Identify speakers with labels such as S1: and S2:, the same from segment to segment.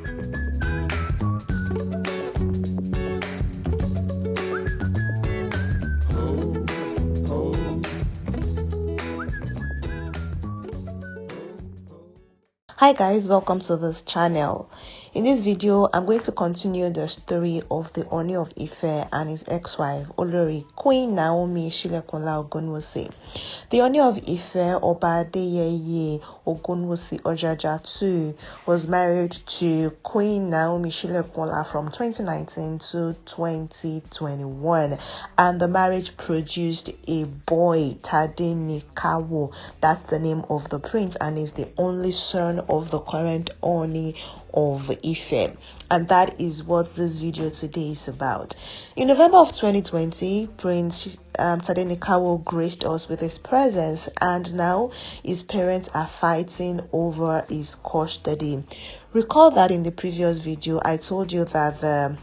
S1: Hi guys, welcome to this channel. In this video, I'm going to continue the story of the Ooni of Ife and his ex-wife, Olori Queen Naomi Shilekunla Ogunwusi. The Ooni of Ife, Oba Adeyeye Ogunwusi Ojaja II, was married to Queen Naomi Shilekunla from 2019 to 2021, and the marriage produced a boy, Tadenikawo. That's the name of the prince, and is the only son of the current Ooni of Ife. And that is what this video today is about. In November of 2020, Prince Tadenikawo graced us with his presence, and now his parents are fighting over his custody. Recall that in the previous video I told you that the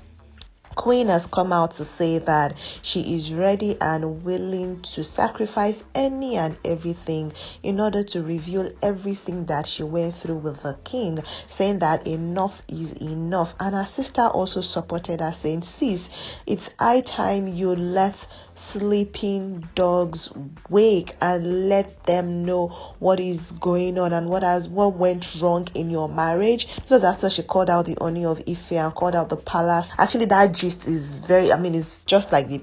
S1: Queen has come out to say that she is ready and willing to sacrifice any and everything in order to reveal everything that she went through with the king, saying that enough is enough. And her sister also supported her, saying, sis, it's high time you let sleeping dogs wake and let them know what is going on and what went wrong in your marriage. This was after she called out the Ooni of Ife and called out the palace. Actually, that gist is it's just like the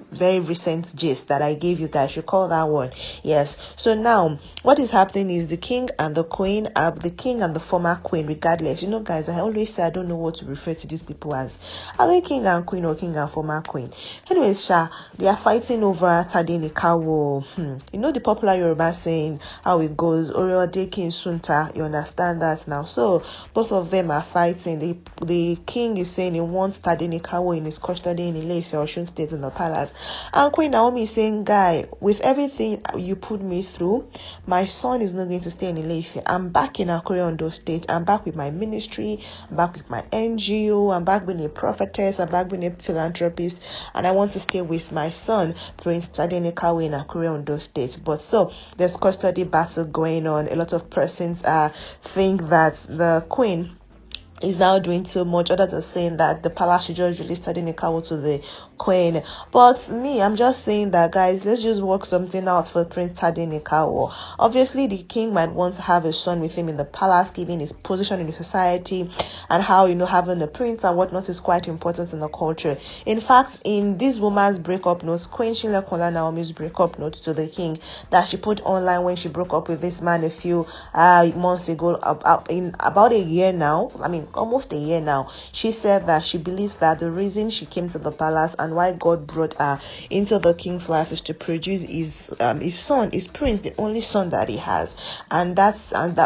S1: very recent gist that I gave you guys. You call that one. Yes. So now what is happening is the king and the queen, the king and the former queen, regardless. You know, guys, I always say I don't know what to refer to these people as. Are they king and queen or king and former queen? Anyways, they are fighting over Tadenikawo. You know the popular Yoruba saying how it goes, Oriode King Sunta. You understand that now. So both of them are fighting. The king is saying he wants Tadenikawo in his custody in Ile-Ife, Osun State, in the palace. And Queen Naomi is saying, guy, with everything you put me through, my son is not going to stay in Ile-Ife. I'm back in Akure Ondo State. I'm back with my ministry. I'm back with my NGO. I'm back being a prophetess. I'm back being a philanthropist. And I want to stay with my son, Prince Tadenikawo, in Akure Ondo State. But so there's custody battle going on. A lot of persons think that the queen is now doing too much. Others are saying that the palace should just release Tadenikawo to the queen. But me, I'm just saying that, guys, let's just work something out for Prince Tadenikawo. Obviously, the king might want to have a son with him in the palace, given his position in the society and how, having a prince and whatnot is quite important in the culture. In fact, in this woman's breakup notes, Queen Shilekunla Naomi's breakup note to the king that she put online when she broke up with this man a few months ago, in about a year now, almost a year now, she said that she believes that the reason she came to the palace and why God brought her into the king's life is to produce his son, his prince, the only son that he has. And that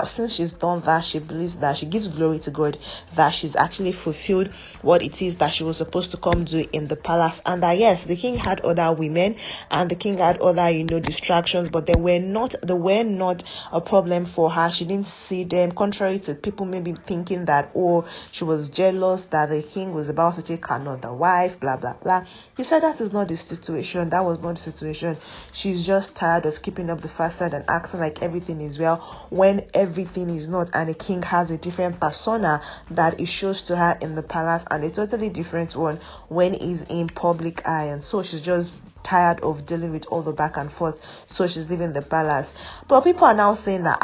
S1: since she's done that, she believes that she gives glory to God that she's actually fulfilled what it is that she was supposed to come do in the palace. And that yes, the king had other women and the king had other distractions, but they were not a problem for her. She didn't see them, contrary to people maybe thinking that, she was jealous that the king was about to take another wife, blah blah blah. He said that is not the situation. That was not the situation. She's just tired of keeping up the facade and acting like everything is well when everything is not, and the king has a different persona that he shows to her in the palace and a totally different one when he's in public eye. And so she's just tired of dealing with all the back and forth, so she's leaving the palace. But people are now saying that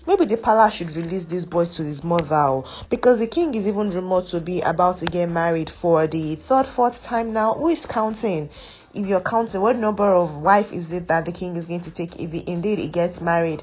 S1: maybe the palace should release this boy to his mother, because the king is even rumored to be about to get married for the fourth time now. Who is counting? If you're counting, what number of wife is it that the king is going to take if indeed he gets married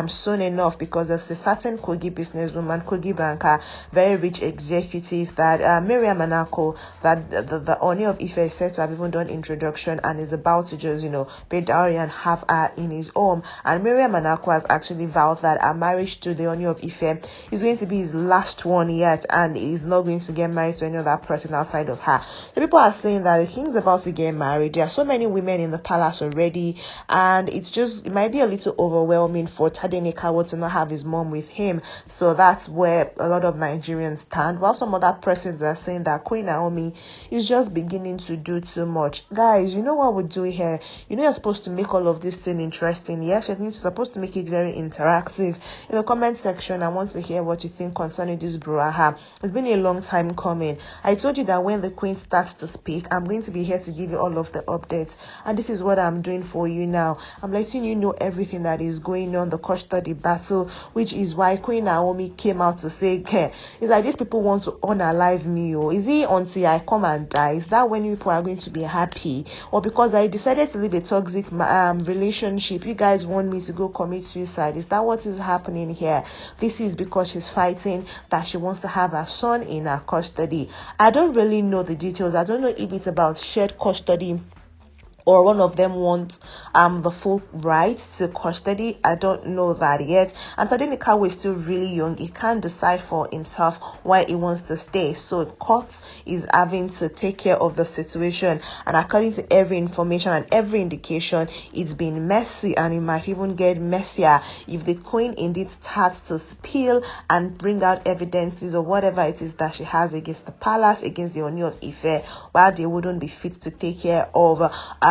S1: soon enough? Because there's a certain Kogi businesswoman, Kogi banker, very rich executive, that Miriam Anako, that the Ooni of Ife is said to have even done introduction and is about to just pay dowry and have her in his home. And Miriam Anako has actually vowed that a marriage to the Ooni of Ife is going to be his last one yet, and he's not going to get married to any other person outside of her. So people are saying that the king's about to get married. there are so many women in the palace already, and it might be a little overwhelming for Tadenikawo to not have his mom with him. So that's where a lot of Nigerians stand, while some other persons are saying that Queen Naomi is just beginning to do too much. Guys, you know what we do here? You know you're supposed to make all of this thing interesting. Yes, you're supposed to make it very interactive. In the comment section, I want to hear what you think concerning this brouhaha. It's been a long time coming. I told you that when the queen starts to speak, I'm going to be here to give you all of the updates, and this is what I'm doing for you now. I'm letting you know everything that is going on, the custody battle, which is why Queen Naomi came out to say, okay, it's like these people want to unalive me. Or is it until I come and die? Is that when people are going to be happy? Or because I decided to live a toxic relationship, you guys want me to go commit suicide? Is that what is happening here? This is because she's fighting that she wants to have her son in her custody. I don't really know the details. I don't know if it's about shared custody or one of them wants the full right to custody. I don't know that yet. And Tadenikawo is still really young. He can't decide for himself why he wants to stay. So court is having to take care of the situation. And according to every information and every indication, it's been messy, and it might even get messier if the queen indeed starts to spill and bring out evidences or whatever it is that she has against the palace, against the Ooni of Ife, while they wouldn't be fit to take care of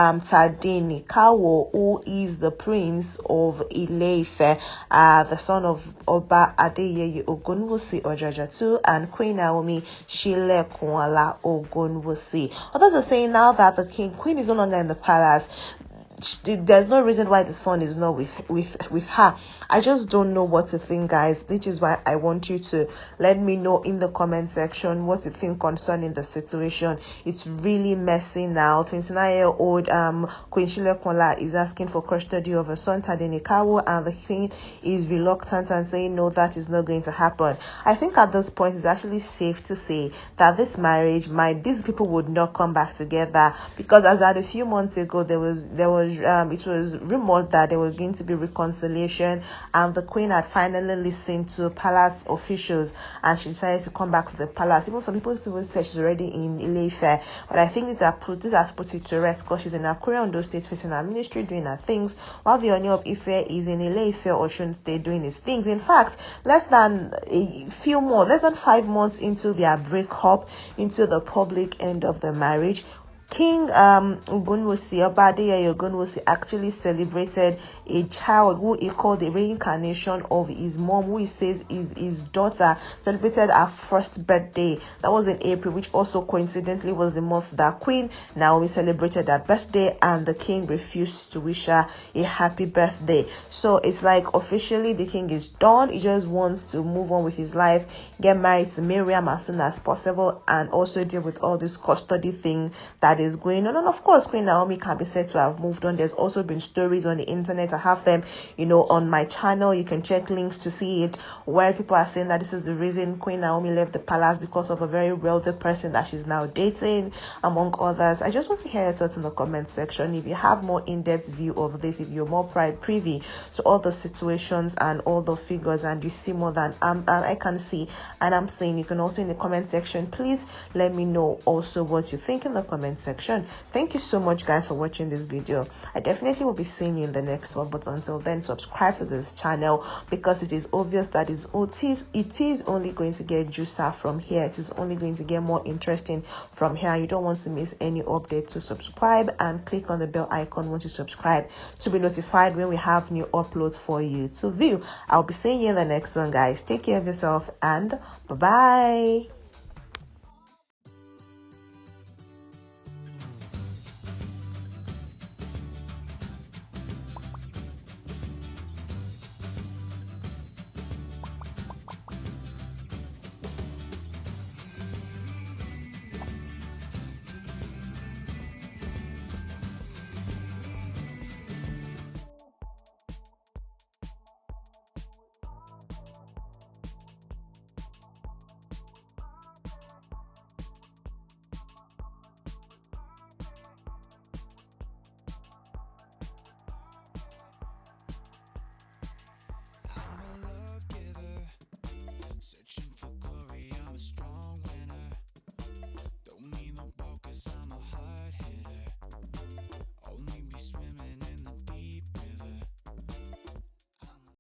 S1: Tadenikawo, who is the prince of Ile-Ife, the son of Oba Adeyeye Ogunwusi Ojajatu and Queen Naomi Shilekunwala Ogunwusi. Others are saying now that the queen is no longer in the palace, there's no reason why the son is not with her. I just don't know what to think, guys, which is why I want you to let me know in the comment section what you think concerning the situation. It's really messy now. 29-year-old Queen Shilekunwala is asking for custody of her son Tadenikawo, and the queen is reluctant and saying no, that is not going to happen. I think at this point it's actually safe to say that this marriage these people would not come back together, because as at a few months ago it was rumored that there was going to be reconciliation, and the queen had finally listened to palace officials and she decided to come back to the palace. Even some people still say she's already in Ile-Ife, but I think this has put it to rest, because she's in Akure, Ondo State, facing her ministry, doing her things, while the Ooni of Ife is in Ile-Ife or Osun State doing his things. In fact, less than 5 months into their breakup, into the public end of the marriage, King Ogunwusi, Oba Adeyeye Ogunwusi, actually celebrated a child who he called the reincarnation of his mom, who he says is his daughter, celebrated her first birthday. That was in April, which also coincidentally was the month that Queen Naomi celebrated her birthday, and the king refused to wish her a happy birthday. So it's like officially the king is done. He just wants to move on with his life, get married to Miriam as soon as possible, and also deal with all this custody thing that is going on. And of course, Queen Naomi can be said to have moved on. There's also been stories on the internet. I have them, on my channel. You can check links to see it, where people are saying that this is the reason Queen Naomi left the palace, because of a very wealthy person that she's now dating, among others. I just want to hear your thoughts in the comment section. If you have more in-depth view of this, if you're more privy to all the situations and all the figures, and you see more than I can see and I'm saying, you can also in the comment section, please let me know also what you think in the comment section. Thank you so much, guys, for watching this video. I definitely will be seeing you in the next one, but until then, subscribe to this channel, because it is obvious that it is only going to get juicier from here. It is only going to get more interesting from here. You don't want to miss any update, so subscribe and click on the bell icon once you subscribe to be notified when we have new uploads for you to view. I'll be seeing you in the next one, guys. Take care of yourself and bye bye.
S2: Searching